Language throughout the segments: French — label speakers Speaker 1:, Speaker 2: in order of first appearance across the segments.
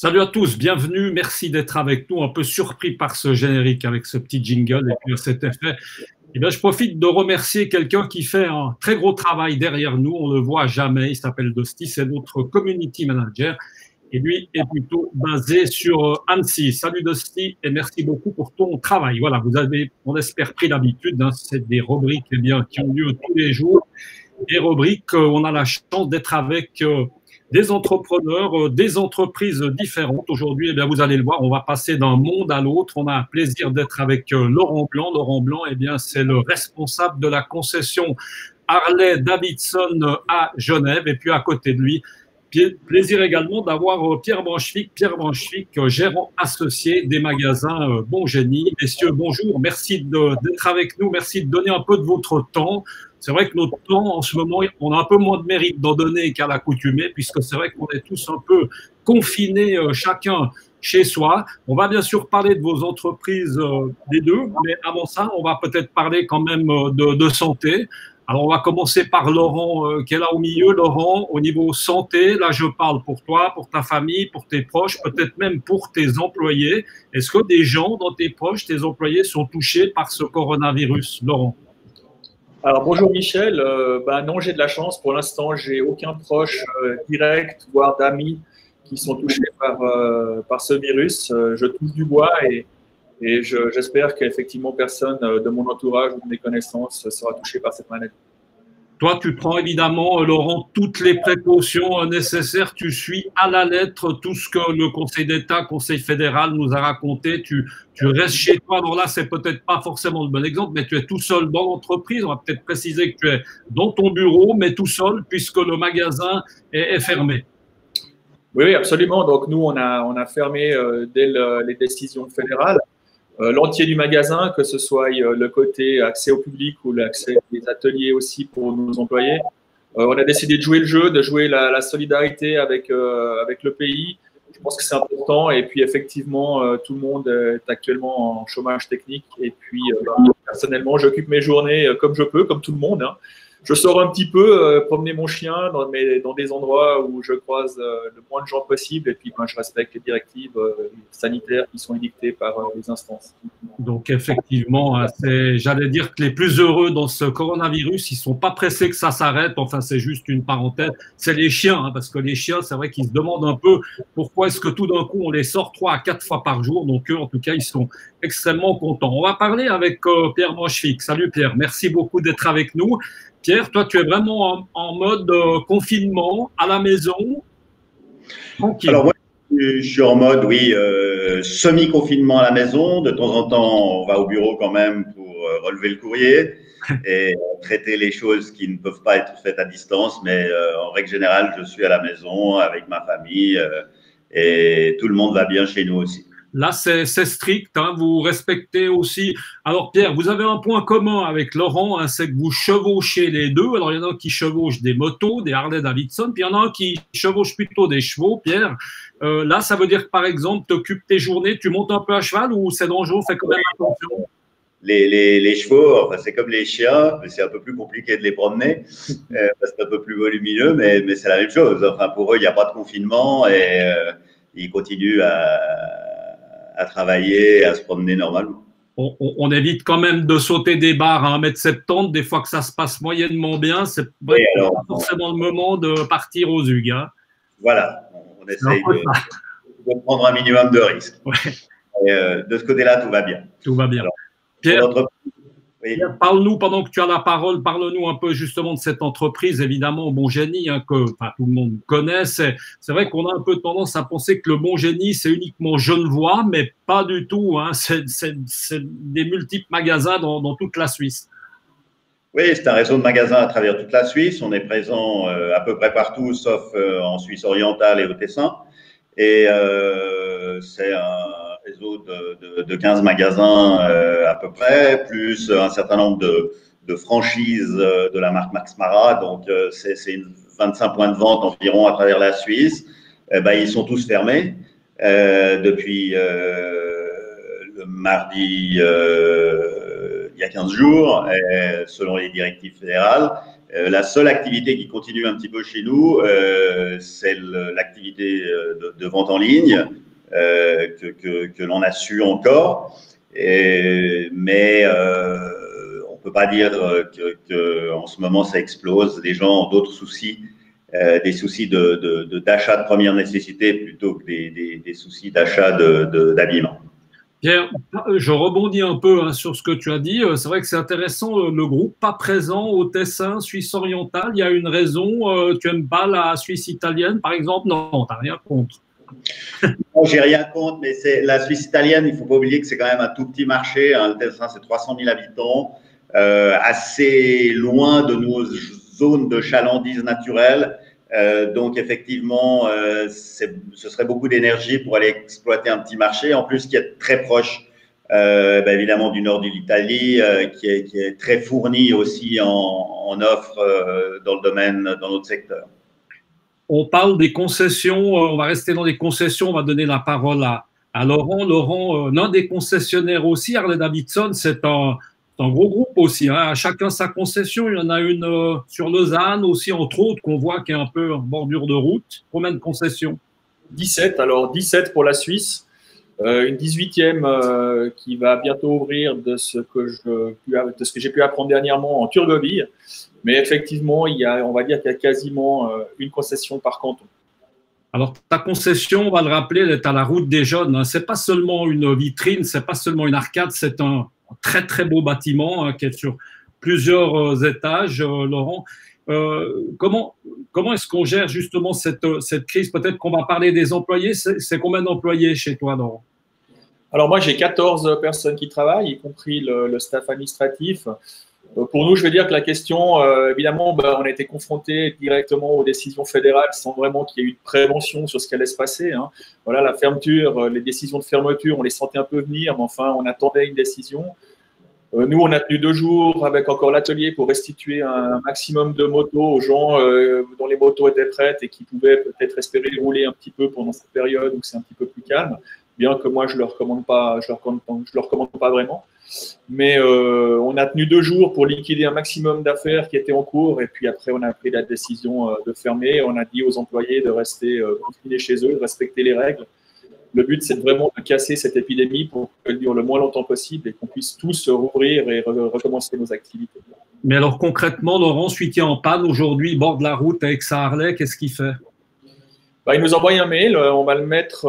Speaker 1: Salut à tous, bienvenue, merci d'être avec nous. Un peu surpris par ce générique avec ce petit jingle et puis cet effet. Eh bien, je profite de remercier quelqu'un qui fait un très gros travail derrière nous. On ne le voit jamais. Il s'appelle Dosti, c'est notre community manager. Et lui est plutôt basé sur Annecy. Salut Dosti et merci beaucoup pour ton travail. Voilà, vous avez, on espère, pris l'habitude. Hein, c'est des rubriques qui ont lieu tous les jours. Des rubriques, on a la chance d'être avec des entrepreneurs, des entreprises différentes. Aujourd'hui, eh bien, vous allez le voir, on va passer d'un monde à l'autre. On a un plaisir d'être avec Laurent Blanc. Laurent Blanc, eh bien, c'est le responsable de la concession Harley-Davidson à Genève. Et puis à côté de lui, plaisir également d'avoir Pierre Branchevic, gérant associé des magasins Bon Génie. Messieurs, bonjour, merci d'être avec nous, merci de donner un peu de votre temps. C'est vrai que notre temps, en ce moment, on a un peu moins de mérite d'en donner qu'à l'accoutumée, puisque c'est vrai qu'on est tous un peu confinés, chacun chez soi. On va bien sûr parler de vos entreprises des deux, mais avant ça, on va peut-être parler quand même de santé. Alors, on va commencer par Laurent, qui est là au milieu. Laurent, au niveau santé, là, je parle pour toi, pour ta famille, pour tes proches, peut-être même pour tes employés. Est-ce que des gens dans tes proches, tes employés, sont touchés par ce coronavirus, Laurent?
Speaker 2: Alors bonjour Michel, non, j'ai de la chance. Pour l'instant, j'ai aucun proche direct, voire d'amis qui sont touchés par ce virus. Je touche du bois et j'espère qu'effectivement personne de mon entourage ou de mes connaissances sera touché par cette maladie.
Speaker 1: Toi, tu prends évidemment, Laurent, toutes les précautions nécessaires. Tu suis à la lettre tout ce que le Conseil d'État, Conseil fédéral nous a raconté. Tu restes chez toi. Alors là, c'est peut-être pas forcément le bon exemple, mais tu es tout seul dans l'entreprise. On va peut-être préciser que tu es dans ton bureau, mais tout seul puisque le magasin est fermé.
Speaker 2: Oui, absolument. Donc nous, on a fermé dès les décisions fédérales. L'entier du magasin, que ce soit le côté accès au public ou l'accès des ateliers aussi pour nos employés. On a décidé de jouer le jeu, de jouer la solidarité avec le pays. Je pense que c'est important. Et puis, effectivement, tout le monde est actuellement en chômage technique. Et puis, personnellement, j'occupe mes journées comme je peux, comme tout le monde, hein. Je sors un petit peu promener mon chien dans des endroits où je croise le moins de gens possible et puis je respecte les directives sanitaires qui sont édictées par les instances.
Speaker 1: Donc effectivement, j'allais dire que les plus heureux dans ce coronavirus, ils sont pas pressés que ça s'arrête. Enfin, c'est juste une parenthèse. C'est les chiens, hein, parce que les chiens, c'est vrai qu'ils se demandent un peu pourquoi est-ce que tout d'un coup on les sort 3 à 4 fois par jour. Donc eux, en tout cas, ils sont extrêmement contents. On va parler avec Pierre Branchevic. Salut Pierre, merci beaucoup d'être avec nous. Pierre, toi, tu es vraiment en mode confinement à la maison, tranquille.
Speaker 3: Alors, je suis en mode, oui, semi-confinement à la maison. De temps en temps, on va au bureau quand même pour relever le courrier et traiter les choses qui ne peuvent pas être faites à distance. Mais en règle générale, je suis à la maison avec ma famille et tout le monde va bien chez nous aussi.
Speaker 1: Là, c'est strict, hein, vous respectez aussi. Alors, Pierre, vous avez un point commun avec Laurent, hein, c'est que vous chevauchez les deux. Alors, il y en a un qui chevauche des motos, des Harley-Davidson, puis il y en a un qui chevauche plutôt des chevaux, Pierre. Là, ça veut dire que, par exemple, tu occupes tes journées, tu montes un peu à cheval ou c'est dangereux, fais quand même attention?
Speaker 3: Les chevaux, enfin, c'est comme les chiens, mais c'est un peu plus compliqué de les promener parce que c'est un peu plus volumineux, mais c'est la même chose. Enfin, pour eux, il n'y a pas de confinement et ils continuent à travailler, à se promener normalement.
Speaker 1: On évite quand même de sauter des barres à 1,70 m, des fois que ça se passe moyennement bien. C'est pas forcément le moment de partir aux hugues. Hein.
Speaker 3: Voilà, on essaye de prendre un minimum de risques. Ouais. De ce côté-là, tout va bien.
Speaker 1: Tout va bien. Alors, Pierre, oui. Parle-nous, pendant que tu as la parole, parle-nous un peu justement de cette entreprise, évidemment, Bon Génie, hein, que tout le monde connaît. C'est vrai qu'on a un peu tendance à penser que le Bon Génie, c'est uniquement Genevois, mais pas du tout. Hein. C'est des multiples magasins dans toute la Suisse.
Speaker 3: Oui, c'est un réseau de magasins à travers toute la Suisse. On est présent à peu près partout, sauf en Suisse orientale et au Tessin. Et c'est un réseau de 15 magasins à peu près, plus un certain nombre de franchises de la marque Max Mara. Donc, c'est 25 points de vente environ à travers la Suisse. Ils sont tous fermés depuis le mardi il y a 15 jours, selon les directives fédérales. La seule activité qui continue un petit peu chez nous, c'est l'activité de vente en ligne que l'on a su encore. Mais on ne peut pas dire qu'en ce moment ça explose. Les gens ont d'autres soucis, des soucis d'achat de première nécessité plutôt que des soucis d'achat d'habillement.
Speaker 1: Pierre, je rebondis un peu sur ce que tu as dit. C'est vrai que c'est intéressant, le groupe pas présent au Tessin, Suisse orientale. Il y a une raison. Tu n'aimes pas la Suisse italienne, par exemple? Non, tu n'as rien contre.
Speaker 3: Non, j'ai rien contre, mais c'est la Suisse italienne. Il ne faut pas oublier que c'est quand même un tout petit marché. Hein. Le Tessin, c'est 300 000 habitants, assez loin de nos zones de chalandise naturelle. Donc, effectivement, ce serait beaucoup d'énergie pour aller exploiter un petit marché. En plus, qui est très proche, évidemment, du nord de l'Italie, qui est très fourni aussi en offres dans le domaine, dans notre secteur.
Speaker 1: On parle des concessions. On va rester dans les concessions. On va donner la parole à Laurent. Laurent, l'un des concessionnaires aussi, Harley-Davidson, c'est un gros groupe aussi, hein. Chacun sa concession. Il y en a une sur Lausanne aussi, entre autres, qu'on voit qui est un peu en bordure de route. Combien de concessions?
Speaker 2: 17. Alors, 17 pour la Suisse. Une 18e qui va bientôt ouvrir de ce que j'ai pu apprendre dernièrement en Turgovie. Mais effectivement, on va dire qu'il y a quasiment une concession par canton.
Speaker 1: Alors, ta concession, on va le rappeler, elle est à la route des Jeunes, hein. Ce n'est pas seulement une vitrine, ce n'est pas seulement une arcade, c'est un très, très beau bâtiment, hein, qui est sur plusieurs étages, Laurent. Comment est-ce qu'on gère justement cette crise? Peut-être qu'on va parler des employés. C'est combien d'employés chez toi, Laurent?
Speaker 2: Alors, moi, j'ai 14 personnes qui travaillent, y compris le staff administratif. Pour nous, je veux dire que la question, évidemment, on a été confronté directement aux décisions fédérales sans vraiment qu'il y ait eu de prévention sur ce qui allait se passer, hein. Voilà, la fermeture, les décisions de fermeture, on les sentait un peu venir, mais enfin, on attendait une décision. Nous, on a tenu 2 jours avec encore l'atelier pour restituer un maximum de motos aux gens dont les motos étaient prêtes et qui pouvaient peut-être espérer rouler un petit peu pendant cette période où c'est un petit peu plus calme, bien que moi, je ne le recommande pas vraiment. Mais on a tenu 2 jours pour liquider un maximum d'affaires qui étaient en cours et puis après on a pris la décision de fermer. On a dit aux employés de rester confinés chez eux, de respecter les règles. Le but, c'est vraiment de casser cette épidémie pour qu'elle dure le moins longtemps possible et qu'on puisse tous rouvrir et recommencer nos activités.
Speaker 1: Mais alors concrètement, Laurent, celui qui est en panne aujourd'hui, bord de la route avec sa Harley, qu'est-ce qu'il fait?
Speaker 2: Il nous envoie un mail, on va le mettre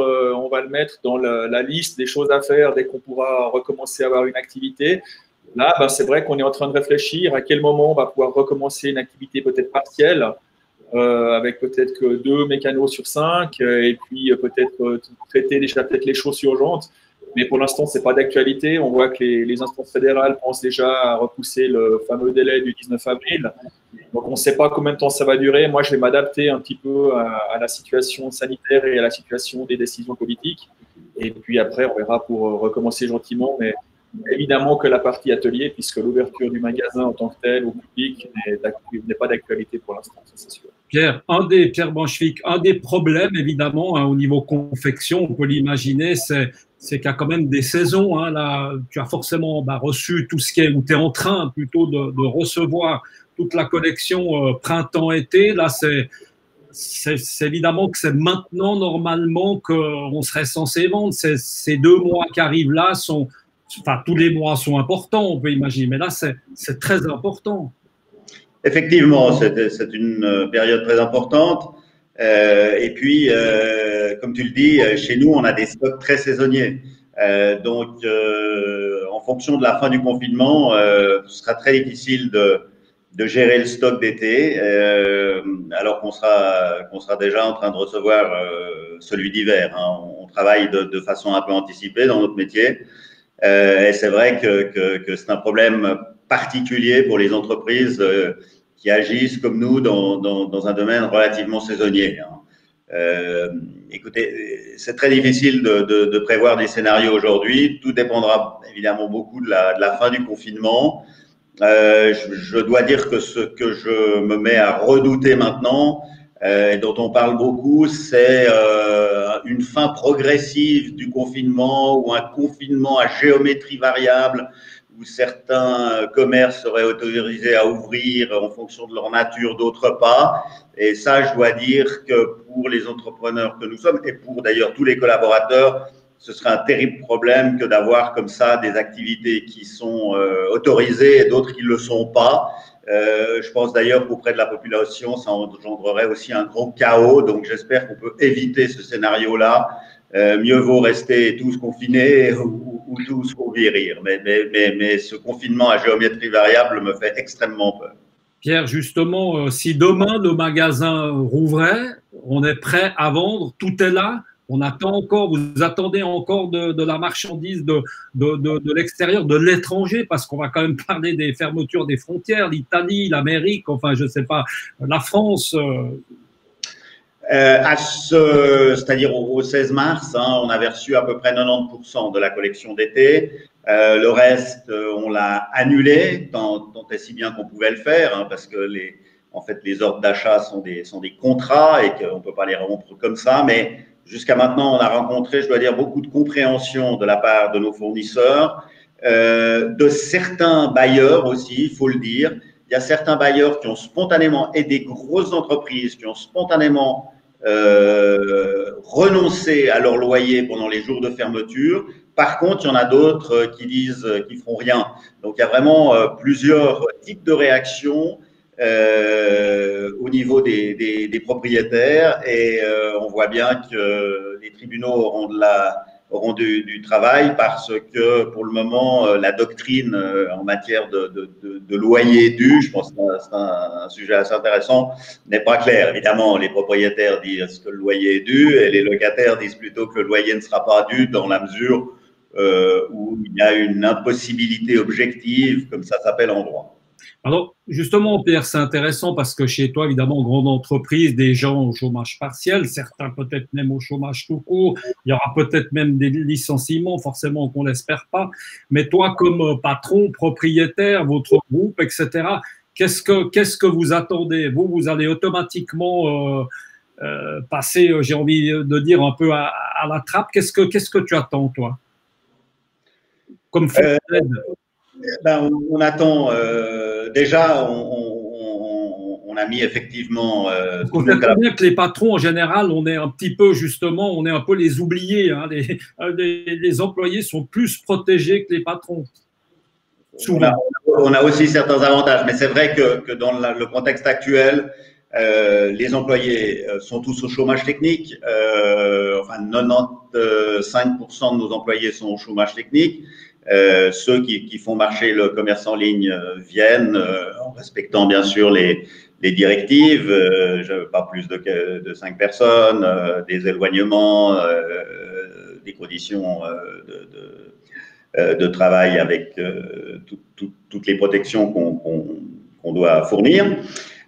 Speaker 2: dans la liste des choses à faire dès qu'on pourra recommencer à avoir une activité. Là, c'est vrai qu'on est en train de réfléchir à quel moment on va pouvoir recommencer une activité peut-être partielle, avec peut-être que 2 mécanos sur 5, et puis peut-être traiter déjà peut-être les choses urgentes. Mais pour l'instant, ce n'est pas d'actualité. On voit que les instances fédérales pensent déjà à repousser le fameux délai du 19 avril. Donc, on ne sait pas combien de temps ça va durer. Moi, je vais m'adapter un petit peu à la situation sanitaire et à la situation des décisions politiques. Et puis après, on verra pour recommencer gentiment. Mais évidemment que la partie atelier, puisque l'ouverture du magasin en tant que tel au public n'est pas d'actualité pour l'instant, c'est sûr.
Speaker 1: Pierre Branchevik, un des problèmes, évidemment, hein, au niveau confection, on peut l'imaginer, c'est qu'il y a quand même des saisons. Hein, là, tu as forcément reçu tout ce qui est, ou tu es en train plutôt de recevoir toute la collection printemps-été. Là, c'est évidemment que c'est maintenant, normalement, qu'on serait censé vendre. Ces 2 mois qui arrivent là tous les mois sont importants, on peut imaginer, mais là, c'est très important.
Speaker 3: Effectivement, c'est une période très importante. Et puis, comme tu le dis, chez nous, on a des stocks très saisonniers. Donc, en fonction de la fin du confinement, ce sera très difficile de gérer le stock d'été, alors qu'on sera déjà en train de recevoir celui d'hiver, hein. On travaille de façon un peu anticipée dans notre métier. Et c'est vrai que c'est un problème particulier pour les entreprises qui agissent comme nous dans un domaine relativement saisonnier, hein. Écoutez, c'est très difficile de prévoir des scénarios aujourd'hui. Tout dépendra évidemment beaucoup de la fin du confinement. Je dois dire que ce que je me mets à redouter maintenant, et dont on parle beaucoup, c'est une fin progressive du confinement ou un confinement à géométrie variable où certains commerces seraient autorisés à ouvrir en fonction de leur nature, d'autres pas. Et ça, je dois dire que pour les entrepreneurs que nous sommes, et pour d'ailleurs tous les collaborateurs, ce serait un terrible problème que d'avoir comme ça des activités qui sont autorisées et d'autres qui ne le sont pas. Je pense d'ailleurs qu'auprès de la population, ça engendrerait aussi un gros chaos. Donc, j'espère qu'on peut éviter ce scénario-là. Mieux vaut rester tous confinés ou tous conquérir. Mais ce confinement à géométrie variable me fait extrêmement peur.
Speaker 1: Pierre, justement, si demain nos magasins rouvraient, on est prêt à vendre, tout est là. On attend encore, vous attendez encore de la marchandise de l'extérieur, de l'étranger, parce qu'on va quand même parler des fermetures des frontières, l'Italie, l'Amérique, enfin, je ne sais pas, la France.
Speaker 3: C'est-à-dire au 16 mars, hein, on avait reçu à peu près 90% de la collection d'été. Le reste, on l'a annulé, tant et si bien qu'on pouvait le faire, hein, parce que en fait, les ordres d'achat sont des contrats et qu'on ne peut pas les rompre comme ça. Mais jusqu'à maintenant, on a rencontré, je dois dire, beaucoup de compréhension de la part de nos fournisseurs, de certains bailleurs aussi, il faut le dire. Il y a certains bailleurs qui ont spontanément, et des grosses entreprises qui ont spontanément renoncé à leur loyer pendant les jours de fermeture. Par contre, il y en a d'autres qui disent qu'ils ne feront rien. Donc, il y a vraiment plusieurs types de réactions au niveau des propriétaires et on voit bien que les tribunaux auront du travail parce que pour le moment, la doctrine en matière de loyer dû, je pense que c'est un sujet assez intéressant, n'est pas claire. Évidemment, les propriétaires disent que le loyer est dû et les locataires disent plutôt que le loyer ne sera pas dû dans la mesure où il y a une impossibilité objective, comme ça s'appelle en droit.
Speaker 1: Alors, justement, Pierre, c'est intéressant parce que chez toi, évidemment, grande entreprise, des gens au chômage partiel, certains peut-être même au chômage tout court, il y aura peut-être même des licenciements, forcément qu'on l'espère pas. Mais toi, comme patron, propriétaire, votre groupe, etc., qu'est-ce que vous attendez? Vous allez automatiquement passer, j'ai envie de dire, un peu à la trappe. Qu'est-ce que tu attends, toi? Comme
Speaker 3: on attend déjà, on a mis effectivement.
Speaker 1: On sait très bien que les patrons en général, on est un petit peu justement, on est un peu les oubliés. Hein. Les employés sont plus protégés que les patrons.
Speaker 3: On a aussi certains avantages, mais c'est vrai que dans le contexte actuel, les employés sont tous au chômage technique. Enfin, 95% de nos employés sont au chômage technique. Ceux qui font marcher le commerce en ligne viennent en respectant bien sûr les directives, pas plus de 5 personnes, des éloignements, des conditions de travail avec toutes les protections qu'on doit fournir.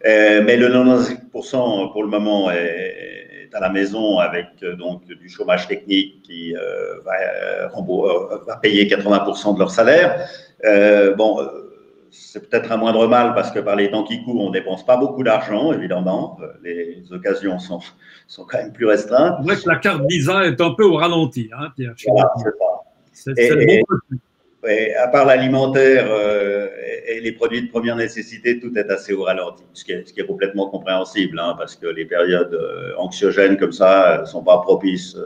Speaker 3: Mais le 95% pour le moment est à la maison avec donc du chômage technique qui va payer 80% de leur salaire. C'est peut-être un moindre mal parce que par les temps qui courent, on ne dépense pas beaucoup d'argent, évidemment. Les occasions sont quand même plus restreintes.
Speaker 1: C'est vrai que la carte Visa est un peu au ralenti, hein, Pierre.
Speaker 3: Voilà, c'est le bon côté. Et à part l'alimentaire et les produits de première nécessité, tout est assez au ralenti, ce qui est complètement compréhensible, hein, parce que les périodes anxiogènes comme ça ne sont pas propices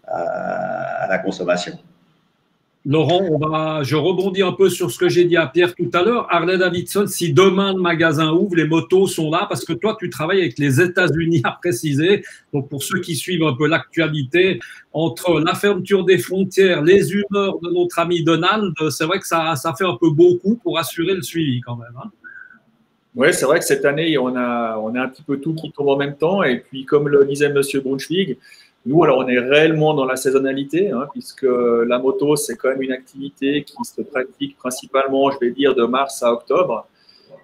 Speaker 3: à la consommation.
Speaker 1: Laurent, je rebondis un peu sur ce que j'ai dit à Pierre tout à l'heure. Harley-Davidson, si demain le magasin ouvre, les motos sont là, parce que toi, tu travailles avec les États-Unis à préciser. Donc, pour ceux qui suivent un peu l'actualité, entre la fermeture des frontières, les humeurs de notre ami Donald, c'est vrai que ça fait un peu beaucoup pour assurer le suivi quand même. Hein.
Speaker 2: Oui, c'est vrai que cette année, on a un petit peu tout qui tombe en même temps. Et puis, comme le disait M. Braunschweig, nous, alors, on est réellement dans la saisonnalité, hein, puisque la moto, c'est quand même une activité qui se pratique principalement, je vais dire, de mars à octobre.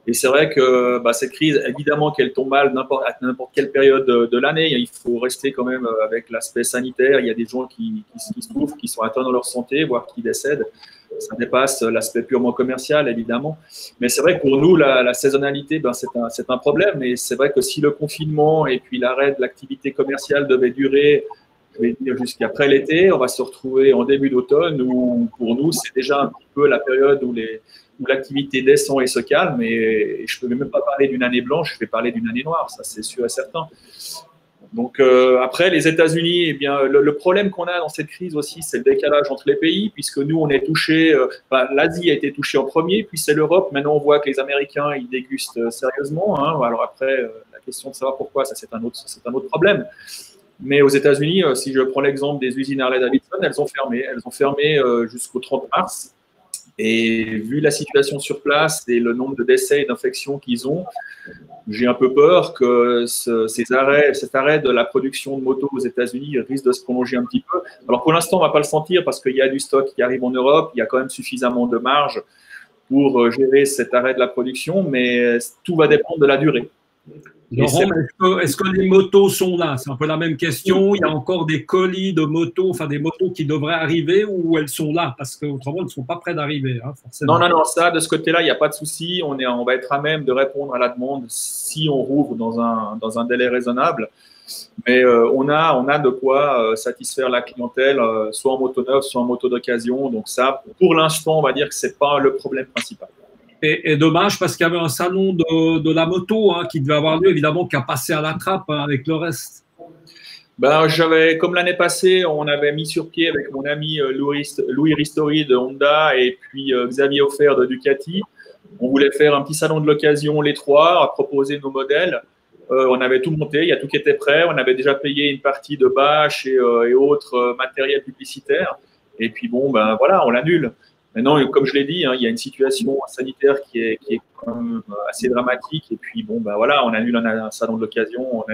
Speaker 2: Et c'est vrai que cette crise, évidemment qu'elle tombe mal à n'importe quelle période de l'année. Il faut rester quand même avec l'aspect sanitaire. Il y a des gens qui souffrent, qui sont atteints dans leur santé, voire qui décèdent. Ça dépasse l'aspect purement commercial, évidemment. Mais c'est vrai que pour nous, la saisonnalité, c'est un problème. Et c'est vrai que si le confinement et puis l'arrêt de l'activité commerciale devait durer je vais dire jusqu'après l'été. On va se retrouver en début d'automne où, pour nous, c'est déjà un petit peu la période où l'activité descend et se calme. Et je ne peux même pas parler d'une année blanche, je vais parler d'une année noire, ça c'est sûr et certain. Donc après, les États-Unis, eh bien, le problème qu'on a dans cette crise aussi, c'est le décalage entre les pays, puisque nous, on est touché, l'Asie a été touchée en premier, puis c'est l'Europe. Maintenant, on voit que les Américains, ils dégustent sérieusement. Hein. Alors après, la question de savoir pourquoi, ça c'est un autre problème. Mais aux États-Unis, si je prends l'exemple des usines Harley-Davidson, elles ont fermé. Elles ont fermé jusqu'au 30 mars. Et vu la situation sur place et le nombre de décès et d'infections qu'ils ont, j'ai un peu peur que cet arrêt de la production de motos aux États-Unis risque de se prolonger un petit peu. Alors pour l'instant, on ne va pas le sentir parce qu'il y a du stock qui arrive en Europe, il y a quand même suffisamment de marge pour gérer cet arrêt de la production, mais tout va dépendre de la durée.
Speaker 1: Laurent, est-ce que les motos sont là? C'est un peu la même question. Il y a encore des colis de motos, enfin des motos qui devraient arriver ou elles sont là? Parce qu'autrement, elles ne sont pas prêtes d'arriver, hein, forcément.
Speaker 2: Non, ça, de ce côté-là, il n'y a pas de souci. On va être à même de répondre à la demande si on rouvre dans un délai raisonnable. Mais on a de quoi satisfaire la clientèle, soit en moto neuve, soit en moto d'occasion. Donc ça, pour l'instant, on va dire que ce n'est pas le problème principal.
Speaker 1: Et dommage parce qu'il y avait un salon de la moto hein, qui devait avoir lieu, évidemment, qui a passé à la trappe hein, avec le reste.
Speaker 2: Ben, comme l'année passée, on avait mis sur pied avec mon ami Louis Ristori de Honda et puis Xavier Offert de Ducati. On voulait faire un petit salon de l'occasion, les trois, à proposer nos modèles. On avait tout monté, il y a tout qui était prêt. On avait déjà payé une partie de bâches et autres matériels publicitaires. Et puis bon, ben voilà, on l'annule. Maintenant, comme je l'ai dit, hein, il y a une situation sanitaire qui est quand même assez dramatique. Et puis, bon, ben voilà, on annule un salon de l'occasion,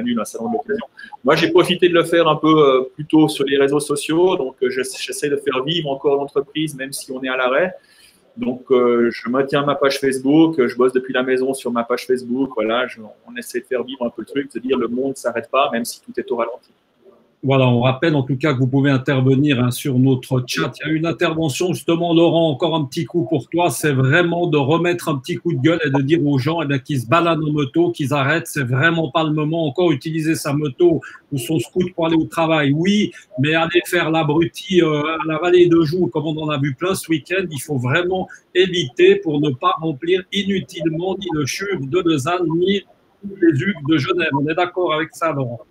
Speaker 2: Moi, j'ai profité de le faire un peu plutôt sur les réseaux sociaux. Donc, j'essaie de faire vivre encore l'entreprise, même si on est à l'arrêt. Donc, je maintiens ma page Facebook. Je bosse depuis la maison sur ma page Facebook. Voilà, on essaie de faire vivre un peu le truc, de dire le monde ne s'arrête pas, même si tout est au ralenti.
Speaker 1: Voilà, on rappelle en tout cas que vous pouvez intervenir hein, sur notre chat. Il y a une intervention justement, Laurent, encore un petit coup pour toi. C'est vraiment de remettre un petit coup de gueule et de dire aux gens qui se baladent en moto, qu'ils arrêtent. C'est vraiment pas le moment. Encore utiliser sa moto ou son scooter pour aller au travail, oui, mais aller faire l'abruti à la vallée de Joux, comme on en a vu plein ce week-end, il faut vraiment éviter pour ne pas remplir inutilement ni le CHUV de Lausanne, ni les UG de Genève. On est d'accord avec ça, Laurent?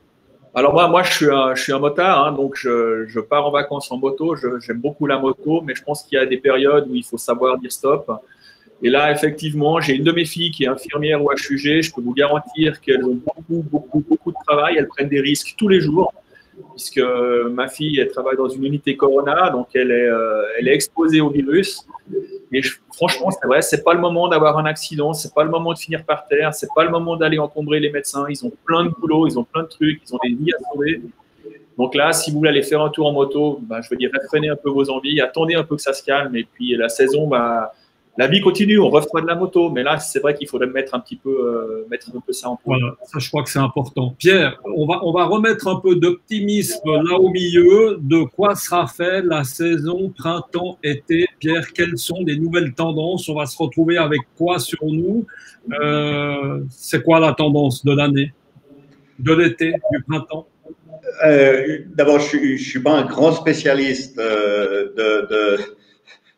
Speaker 2: Alors moi je suis un motard, hein, donc je pars en vacances en moto. J'aime beaucoup la moto, mais je pense qu'il y a des périodes où il faut savoir dire stop. Et là, effectivement, j'ai une de mes filles qui est infirmière au HUG. Je peux vous garantir qu'elles ont beaucoup de travail. Elles prennent des risques tous les jours, puisque ma fille, elle travaille dans une unité Corona, donc elle est exposée au virus. Et franchement, c'est vrai, c'est pas le moment d'avoir un accident, c'est pas le moment de finir par terre, c'est pas le moment d'aller encombrer les médecins. Ils ont plein de boulot, ils ont plein de trucs, ils ont des vies à sauver. Donc là, si vous voulez aller faire un tour en moto, ben, je veux dire, freinez un peu vos envies, attendez un peu que ça se calme. Et puis la saison, ben, la vie continue, on refera de la moto. Mais là, c'est vrai qu'il faudrait mettre un peu ça en place.
Speaker 1: Voilà, ça, je crois que c'est important. Pierre, on va remettre un peu d'optimisme là au milieu. De quoi sera fait la saison printemps-été? Pierre, quelles sont les nouvelles tendances? On va se retrouver avec quoi sur nous? C'est quoi la tendance de l'année, de l'été, du printemps?
Speaker 3: D'abord, je ne suis pas un grand spécialiste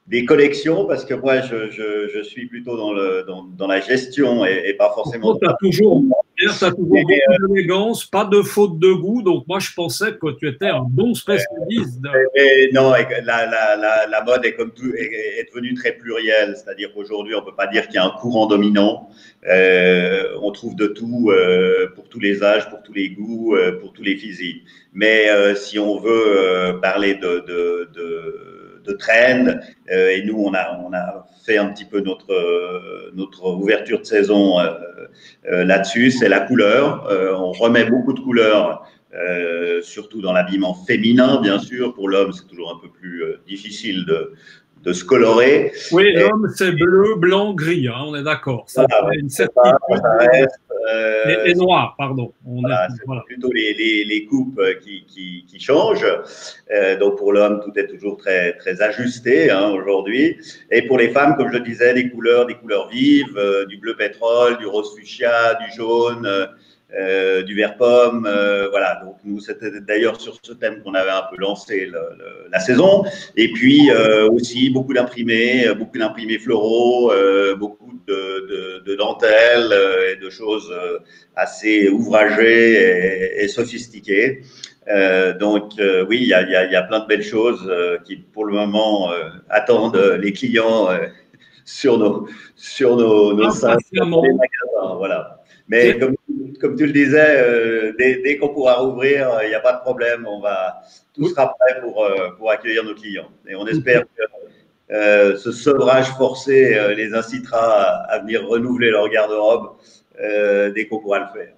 Speaker 3: des collections parce que moi, je suis plutôt dans la gestion et pas forcément…
Speaker 1: Tu as toujours beaucoup d'élégance, pas de faute de goût, donc moi, je pensais que tu étais un bon spécialiste.
Speaker 3: Non, la mode est, comme tout, est devenue très plurielle, c'est-à-dire qu'aujourd'hui, on ne peut pas dire qu'il y a un courant dominant. On trouve de tout pour tous les âges, pour tous les goûts, pour tous les physiques. Mais si on veut parler de trend, et nous on a fait un petit peu notre ouverture de saison là-dessus, c'est la couleur. On remet beaucoup de couleurs, surtout dans l'habillement féminin, bien sûr. Pour l'homme, c'est toujours un peu plus difficile de se colorer.
Speaker 1: Oui, l'homme, c'est bleu, blanc, gris, hein, on est d'accord. Ça fait une certitude. Et noir, pardon.
Speaker 3: Voilà, c'est plutôt les coupes qui changent. Donc pour l'homme, tout est toujours très, très ajusté hein, aujourd'hui. Et pour les femmes, comme je le disais, des couleurs vives, du bleu pétrole, du rose fuchsia, du jaune, du verre pomme. Voilà, donc nous, c'était d'ailleurs sur ce thème qu'on avait un peu lancé la saison. Et puis aussi beaucoup d'imprimés floraux, beaucoup de dentelles et de choses assez ouvragées et sophistiquées. Donc oui, il y a plein de belles choses qui pour le moment attendent les clients sur nos salles, les magasins, voilà. Mais comme tu le disais, dès qu'on pourra rouvrir, il n'y a pas de problème, tout sera prêt pour accueillir nos clients. Et on espère que ce sevrage forcé les incitera à venir renouveler leur garde-robe dès qu'on pourra le faire.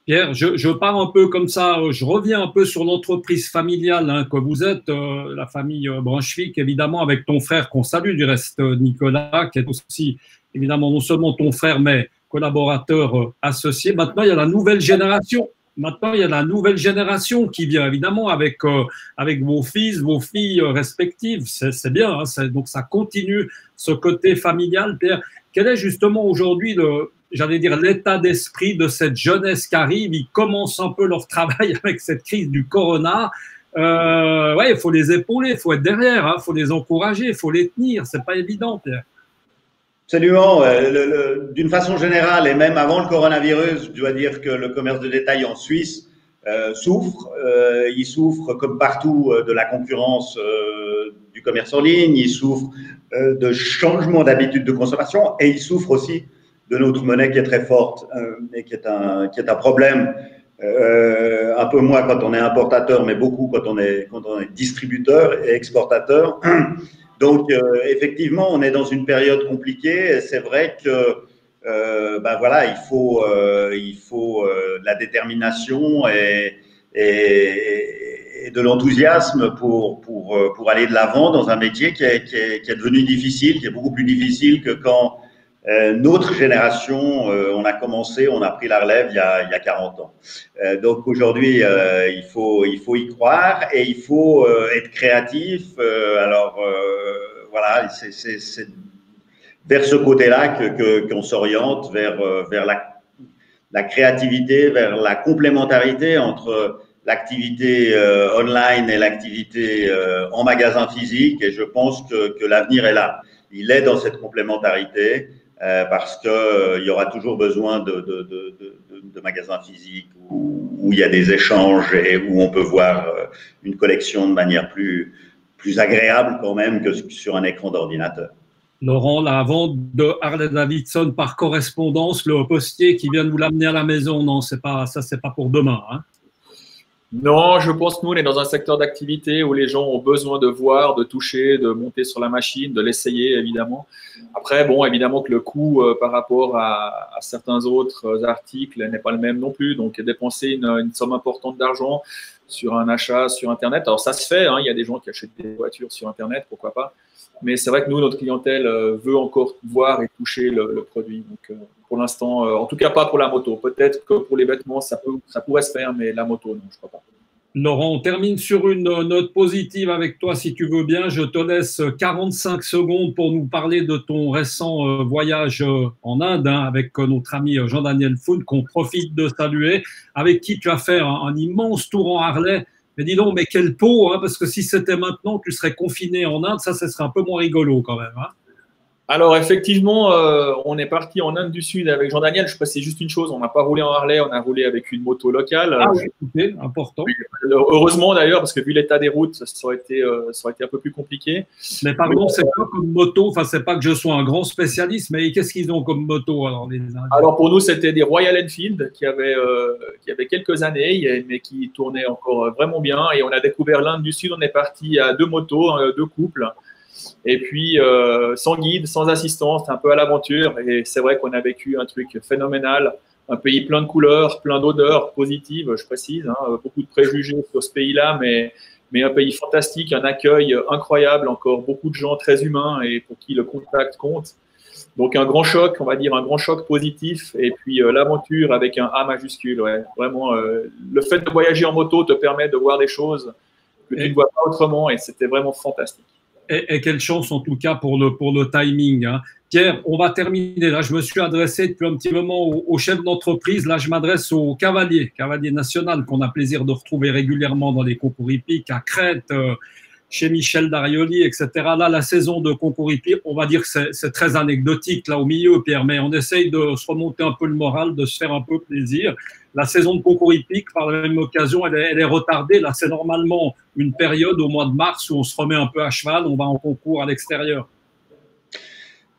Speaker 1: Pierre, je pars un peu comme ça, je reviens un peu sur l'entreprise familiale hein, que vous êtes, la famille Brunswick, évidemment, avec ton frère qu'on salue du reste, Nicolas, qui est aussi évidemment non seulement ton frère, mais collaborateur associé. Maintenant, il y a la nouvelle génération. Maintenant, il y a la nouvelle génération qui vient, évidemment, avec vos fils, vos filles respectives. C'est bien, hein, donc ça continue ce côté familial. Pierre, quel est justement aujourd'hui j'allais dire, l'état d'esprit de cette jeunesse qui arrive? Ils commencent un peu leur travail avec cette crise du corona. Ouais, il faut les épauler, il faut être derrière, il faut les encourager, il faut les tenir. C'est pas évident, Pierre.
Speaker 3: Absolument. D'une façon générale, et même avant le coronavirus, je dois dire que le commerce de détail en Suisse souffre. Il souffre, comme partout, de la concurrence du commerce en ligne. Il souffre de changements d'habitudes de consommation et il souffre aussi de notre monnaie qui est très forte et qui est un problème. Un peu moins quand on est importateur, mais beaucoup quand on est distributeur et exportateur. Donc, effectivement, on est dans une période compliquée. Et c'est vrai que, ben voilà, il faut de la détermination et de l'enthousiasme pour aller de l'avant dans un métier qui est devenu difficile, qui est beaucoup plus difficile que quand notre génération, on a pris la relève il y a 40 ans. Donc aujourd'hui, il faut y croire et il faut être créatif. Voilà, c'est vers ce côté-là qu'on s'oriente, vers la créativité, vers la complémentarité entre l'activité online et l'activité en magasin physique. Et je pense que l'avenir est là. Il est dans cette complémentarité. Parce qu'il y aura toujours besoin de magasins physiques où il y a des échanges et où on peut voir une collection de manière plus agréable quand même que sur un écran d'ordinateur.
Speaker 1: Laurent, la vente de Harley-Davidson par correspondance, le postier qui vient de vous l'amener à la maison, non, c'est pas pour demain, hein?
Speaker 2: Non, je pense que nous, on est dans un secteur d'activité où les gens ont besoin de voir, de toucher, de monter sur la machine, de l'essayer, évidemment. Après, bon, évidemment que le coût par rapport à certains autres articles n'est pas le même non plus. Donc, dépenser une somme importante d'argent sur un achat sur Internet, alors ça se fait, hein, il y a des gens qui achètent des voitures sur Internet, pourquoi pas. Mais c'est vrai que nous, notre clientèle veut encore voir et toucher le produit. Donc, pour l'instant, en tout cas pas pour la moto. Peut-être que pour les vêtements, ça pourrait se faire, mais la moto, non, je crois pas.
Speaker 1: Laurent, on termine sur une note positive avec toi, si tu veux bien. Je te laisse 45 secondes pour nous parler de ton récent voyage en Inde hein, avec notre ami Jean-Daniel Foun, qu'on profite de saluer, avec qui tu as fait un immense tour en Harley. Mais dis donc, mais quelle peau, hein, parce que si c'était maintenant, tu serais confiné en Inde, ça serait un peu moins rigolo quand même. Hein.
Speaker 2: Alors, effectivement, on est parti en Inde du Sud avec Jean-Daniel. Je précise juste une chose, on n'a pas roulé en Harley, on a roulé avec une moto locale.
Speaker 1: Ah oui, okay, important.
Speaker 2: Heureusement d'ailleurs, parce que vu l'état des routes, ça aurait été un peu plus compliqué.
Speaker 1: Mais pardon, c'est quoi comme moto? Enfin, c'est pas que je sois un grand spécialiste, mais qu'est-ce qu'ils ont comme moto
Speaker 2: alors pour nous, c'était des Royal Enfield qui avaient quelques années, mais qui tournaient encore vraiment bien. Et on a découvert l'Inde du Sud, on est parti à 2 motos, 2 couples. Et puis, sans guide, sans assistance, un peu à l'aventure. Et c'est vrai qu'on a vécu un truc phénoménal. Un pays plein de couleurs, plein d'odeurs positives, je précise. Hein, beaucoup de préjugés sur ce pays-là, mais un pays fantastique, un accueil incroyable, encore beaucoup de gens très humains et pour qui le contact compte. Donc, un grand choc, on va dire, un grand choc positif. Et puis, l'aventure avec un A majuscule. Ouais. Vraiment, le fait de voyager en moto te permet de voir des choses que tu ne vois pas autrement. Et c'était vraiment fantastique.
Speaker 1: Et quelle chance en tout cas pour le timing, hein. Pierre, on va terminer. Là, je me suis adressé depuis un petit moment au chef d'entreprise. Là, je m'adresse au cavalier national qu'on a plaisir de retrouver régulièrement dans les concours hippiques à Crète, chez Michel Darioli, etc. Là, la saison de concours hippiques, on va dire que c'est très anecdotique là au milieu, Pierre, mais on essaye de se remonter un peu le moral, de se faire un peu plaisir. La saison de concours hippique, par la même occasion, elle est retardée. Là, c'est normalement une période au mois de mars où on se remet un peu à cheval, on va en concours à l'extérieur.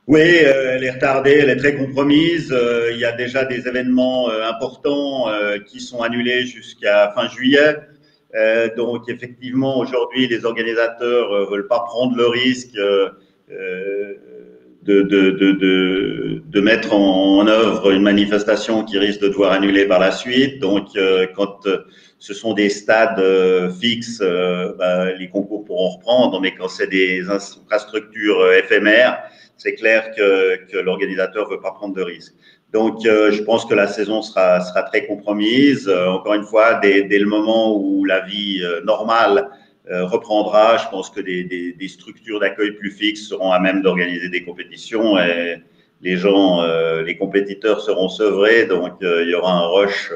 Speaker 3: Oui, elle est retardée, elle est très compromise. Il y a déjà des événements importants qui sont annulés jusqu'à fin juillet. Donc, effectivement, aujourd'hui, les organisateurs veulent pas prendre le risque de mettre en œuvre une manifestation qui risque de devoir annuler par la suite. Donc, quand ce sont des stades fixes, les concours pourront reprendre, mais quand c'est des infrastructures éphémères, c'est clair que l'organisateur veut pas prendre de risque. Donc, je pense que la saison sera très compromise. Encore une fois, dès le moment où la vie normale reprendra, je pense que des structures d'accueil plus fixes seront à même d'organiser des compétitions et les compétiteurs seront sevrés, donc il y aura un rush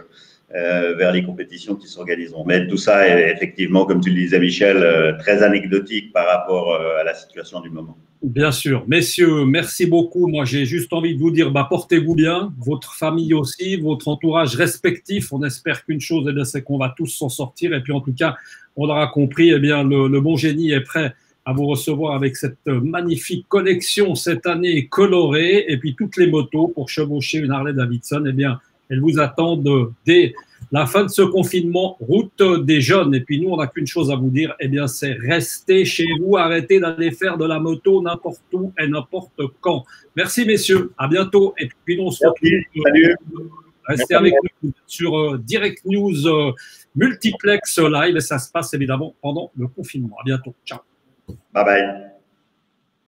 Speaker 3: vers les compétitions qui s'organiseront. Mais tout ça est effectivement, comme tu le disais Michel, très anecdotique par rapport à la situation du moment.
Speaker 1: Bien sûr. Messieurs, merci beaucoup. Moi, j'ai juste envie de vous dire, portez-vous bien, votre famille aussi, votre entourage respectif. On espère qu'une chose, c'est qu'on va tous s'en sortir. Et puis, en tout cas, on l'aura compris, le bon génie est prêt à vous recevoir avec cette magnifique collection cette année colorée. Et puis, toutes les motos pour chevaucher une Harley Davidson, elles vous attendent dès la fin de ce confinement, route des jeunes. Et puis nous, on n'a qu'une chose à vous dire, c'est restez chez vous, arrêtez d'aller faire de la moto n'importe où et n'importe quand. Merci messieurs, à bientôt. Et puis nous, on se retrouve.
Speaker 3: Salut.
Speaker 1: Restez avec nous sur Direct News Multiplex Live et ça se passe évidemment pendant le confinement. À bientôt. Ciao.
Speaker 3: Bye bye.